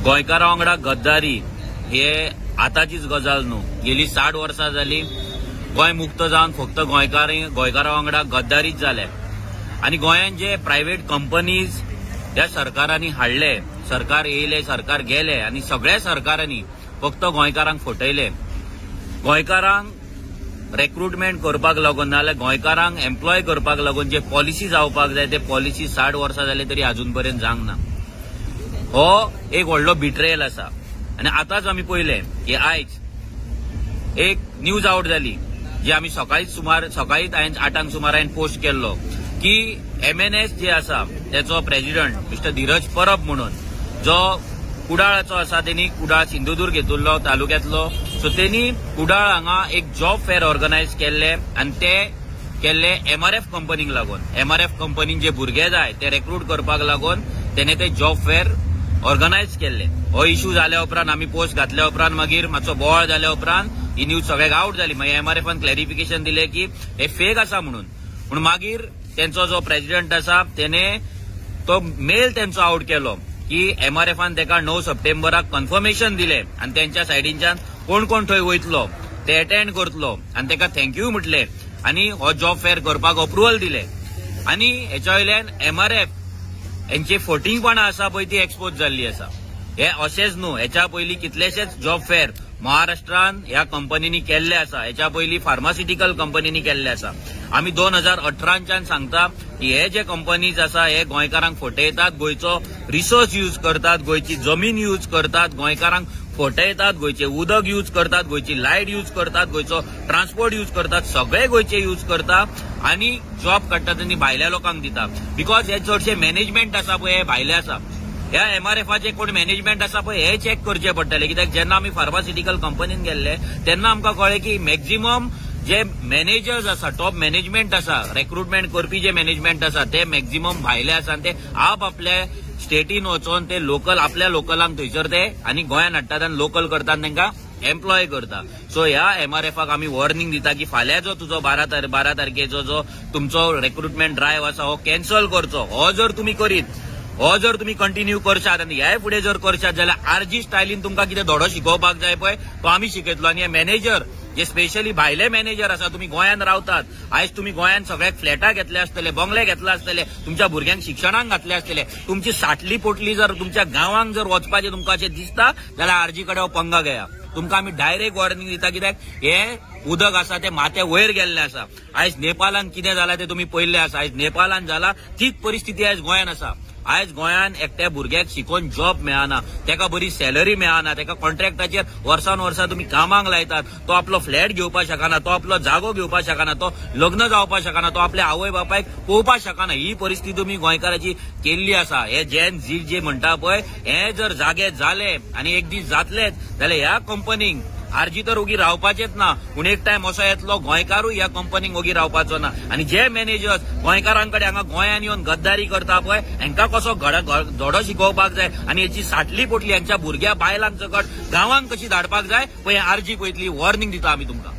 गोंयकारां वांगडा गद्दारी हे आताचीच गजाल न्हू। गेली 60 वर्सां जाली गोंय मुक्त जावन फक्त गोंयकारां वांगडा गद्दारीच जाले। आणि गोंयांत जे प्रायव्हेट कंपनीज ह्या सरकारांनी हाडले, सरकार येयले सरकार गेले आणि सगळ्या सरकारांनी फक्त गोंयकारांक फटयले। गोंयकारांक रिक्रुटमेंट करपाक लागून नाल्यार गोंयकारांक एम्प्लॉय करपाक लागून जे पॉलिसी जावपाक जाय ते पॉलिसी 60 वर्सां जाले तरी अजून पर्यंत जावंक ना। हो एक व्हडलो बिट्रेयल आसा। आणि आताच आमी पळयले की आयज एक न्यूज आउट जाली जी आमी सकाळीच हांवें 8 सुमार पोस्ट केल्लो की MNS जे आसा त्याचो प्रेसिडेंट मिस्टर धीरज परब म्हणून जो कुडाळाचो आसा, त्यांनी कुडाळ सिंधुदुर्ग हेतुल्लो तालुक्यातलो, सो त्यांनी कुडाळ हांगा एक जॉब फेअर ऑर्गनायज केल्ले आणि ते केल्ले MRF कंपनीक लागून। MRF कंपनीन जे भुरगे जाय ते रिक्रूट करपाक लागून तेणे ते जॉब फेअर ऑर्गनायज केल्ले। हो इश्यू जाल्या उपरांत आमी पोस्ट घातल्या उपरांत मागीर मातसो बोवाळ जाल्या उपरांत ही न्यूज सगळ्याक आउट जाली। मागीर MRFन क्लॅरिफिकेशन दिले की हे फेक आसा म्हणून। पूण मागीर त्यांचो जो प्रेसिडेंट आसा तेणे तो मेल त्यांचो आउट केलो की MRFन तेका 9 सप्टेंबराक कन्फर्मेशन दिले आणि त्यांच्या सायडींच्यान कोण कोण थंय वयतलो ते अटेंड करतलो आणि तेका थँक्यू म्हटले आणि हो जॉब फेअर करपाक अप्रुव्हल दिले। आणि हेच्या वयल्यान MRF यांची फटींगपणां आसा पळय ती एक्सपोज जाल्ली आसा। हे अशेंच न्हू, हेच्या पयलीं कितलेशेच जॉब फेअर महाराष्ट्रान ह्या कंपनीनी केल्ले आसा। हेच्या पयलीं फार्मास्युटिकल कंपनीनी केल्ले आसा। आमी 2018च्यान सांगता की हे जे कंपनीज आसा हे गोंयकारांक फटयतात, गोंयचो रिसोर्स यूज करतात, गोंयची जमीन यूज करतात, गोंयकारांक फटयतात, गोंयचे उदक यूज करतात, गोंयची लायट यूज करतात, गोंयचो ट्रान्सपोर्ट यूज करतात, सगळे गोंयचे यूज करतात आणि जॉब काडटा तेन्ना भायल्या लोकांक दिता। बिकॉज हे चडशे मॅनेजमेंट आसा पळय हे भायले आसा। ह्या MRFचे कोण मॅनेजमेंट आसा पळय हे चेक करचे पडटले, कित्याक जेन्ना आमी फार्मास्युटिकल कंपनीन गेल्ले तेन्ना आमकां कळ्ळें की मॅक्झिमम जे मॅनेजर्स आसा, टॉप मॅनेजमेंट आसा, रिक्रुटमेंट करपी जे मॅनेजमेंट आसा ते मॅक्झिमम भायले आसा आणि ते आपल्या स्टेटीन वचून ते लोकल आपल्या लोकलांक थंयसर ते आणि गोंयांत हाडटात आनी लोकल करतात तांकां एम्प्लॉय करता। सो ह्या MRFक आमी वॉर्निंग दिता की फाल्यां जो तुजो 12 तारखेचो जो तुमचो रिक्रुटमेंट ड्रायव्ह आसा हो कॅन्सल करचो। हो जर तुम्ही कंटिन्यू करशात आणि ह्या फुडें जर करशात जाल्यार RG स्टायलीन तुमकां कितें धडो शिकोवपाक जाय पळय तो आमी शिकयतलो। आणि हे मॅनेजर जे स्पेशली भायले मॅनेजर आसा, तुम्ही गोंयांत रावतात, आयज तुम्ही गोंयांत सगळ्याक फ्लॅटां घेतले आसतले, बंगले घेतले आसतले, तुमच्या भुरग्यांक शिक्षणाक घातले आसतले, तुमची साठली पोटली जर तुमच्या गांवांक जर वचपाचें तुमकां अशें दिसता जाल्यार RG कडेन हो पंगा घेया। तुमकां आमी डायरेक्ट वॉर्निंग दिता, कित्याक हे उदक आसा ते माथे वयर गेल्ले आसा। आयज नेपाळान कितें जालां ते तुमी पळयल्लें आसा। आयज नेपाळान जाला तीच परिस्थिती आयज गोंयांत आसा। आयज गोंयांत एकट्या भुरग्याक शिकोवन जॉब मेळना, तेका बरी सॅलरी मेळना, तेका कॉन्ट्रॅक्टाचेर वर्सान वर्सा तुम्ही कामाक लायतात, तो आपलो फ्लॅट घेवपाक शकना, तो आपलो जागो घेवपाक शकना, तो लग्न जावपाक शकना, तो आपल्या आवय बापायक पळोवपाक शकना। ही परिस्थिती तुमी गोंयकाराची केल्ली आसा। हे जेन झी जे म्हणटा पळय हे जर जागे जाले आणि एक दीस जातलेच जाल्यार ह्या कंपनीक RG तर उगी रावपाचेच ना, पूण एक टायम असो येतलो गोंयकारूय ह्या कंपनीक उगी रावपाचो ना। आणि जे मॅनेजर्स गोंयकारांकडे हांगा गोंयांत येवन गद्दारी करता पळय हांकां कसो धडो शिकोवपाक जाय आणि हेची साठली पोटली हांच्या भुरग्या बायलांक सकट गांवांक कशी धाडपाक जाय पळय RG पळयतली वॉर्निंग दिता आमी तुमकां।